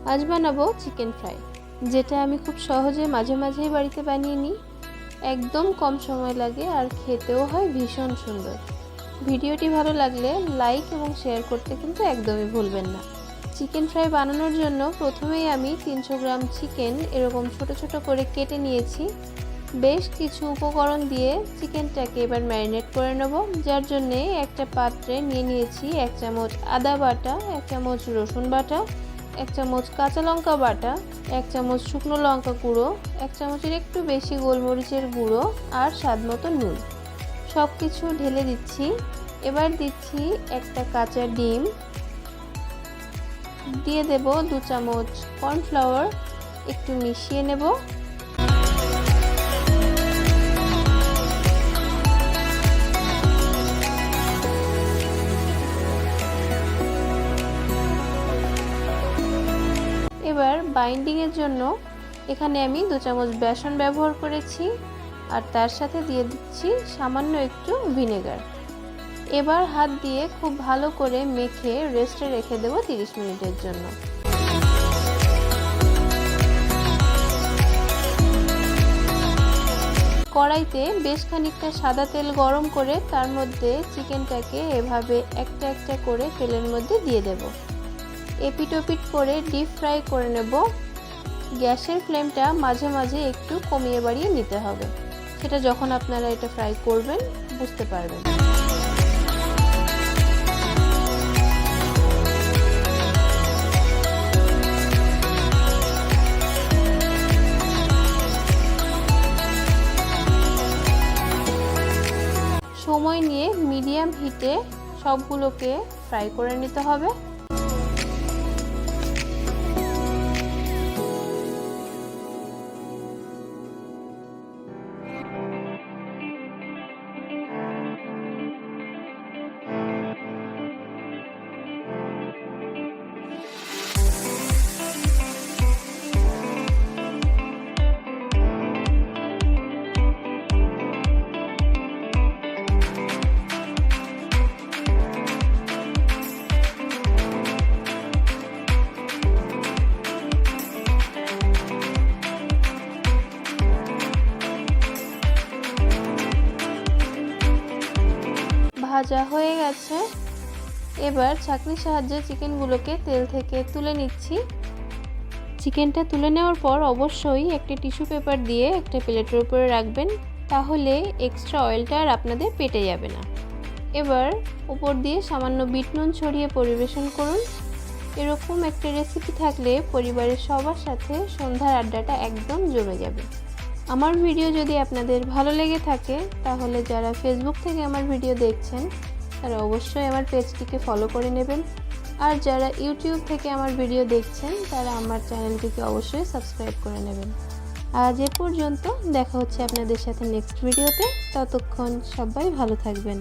আজ বানাবো chicken fry, যেটা আমি খুব সহজে মাঝে মাঝেই বাড়িতে বানিয়ে নিই। একদম কম সময় লাগে আর খেতেও হয় ভীষণ সুন্দর। ভিডিওটি ভালো লাগলে লাইক এবং শেয়ার করতে কিন্তু একদমই ভুলবেন না। চিকেন ফ্রাই বানানোর জন্য প্রথমেই আমি 300 গ্রাম চিকেন এরকম ছোট ছোট করে কেটে নিয়েছি। বেশ কিছু উপকরণ দিয়ে চিকেনটাকে এবার ম্যারিনেট করে নেব। যার জন্যে একটা পাত্রে নিয়ে নিয়েছি 1 চামচ আদা বাটা, 1 চামচ রসুন বাটা, 1 চামচ কাঁচা লঙ্কা বাটা, 1 চামচ শুকনো লঙ্কা গুঁড়ো, 1 চামচের একটু বেশি গোলমরিচের গুঁড়ো আর স্বাদ মতো নুন। সব কিছু ঢেলে দিচ্ছি। এবার দিচ্ছি একটা কাঁচা ডিম, দিয়ে দেব 2 চামচ কর্নফ্লাওয়ার, একটু মিশিয়ে নেব। এবার বাইন্ডিংয়ের জন্য এখানে আমি 2 চামচ বেসন ব্যবহার করেছি আর তার সাথে দিয়ে দিচ্ছি সামান্য একটু ভিনেগার। এবার হাত দিয়ে খুব ভালো করে মেখে রেস্টে রেখে দেব 30 মিনিটের জন্য। কড়াইতে বেশ খানিকটা সাদা তেল গরম করে তার মধ্যে চিকেনটাকে এভাবে একটা একটা করে তেলের মধ্যে দিয়ে দেব। এপিট ওপিট করে ডিপ ফ্রাই করে নেব। গ্যাসের ফ্লেমটা মাঝে মাঝে একটু কমিয়ে বাড়িয়ে নিতে হবে, সেটা যখন আপনারা এটা ফ্রাই করবেন বুঝতে পারবেন। সময় নিয়ে মিডিয়াম হিটে সবগুলোকে ফ্রাই করে নিতে হবে। ভাজা হয়ে গেছে। এবার ছাঁকনির সাহায্যে চিকেনগুলোকে তেল থেকে তুলে নিচ্ছি। চিকেনটা তুলে নেওয়ার পর অবশ্যই একটা টিস্যু পেপার দিয়ে একটা প্লেটের উপরে রাখবেন, তাহলে এক্সট্রা অয়েলটা আর আপনাদের পেটে যাবে না। এবার উপর দিয়ে সামান্য বিট নুন ছড়িয়ে পরিবেশন করুন। এরকম একটা রেসিপি থাকলে পরিবারের সবার সাথে সন্ধ্যার আড্ডাটা একদম জমে যাবে। আমার ভিডিও যদি আপনাদের ভালো লেগে থাকে তাহলে যারা ফেসবুক থেকে আমার ভিডিও দেখছেন তারা অবশ্যই আমার পেজটিকে ফলো করে নেবেন, আর যারা ইউটিউব থেকে আমার ভিডিও দেখছেন তারা আমার চ্যানেলটিকে অবশ্যই সাবস্ক্রাইব করে নেবেন। আজ এ পর্যন্ত, দেখা হচ্ছে আপনাদের সাথে নেক্সট ভিডিওতে। ততক্ষণ সবাই ভালো থাকবেন।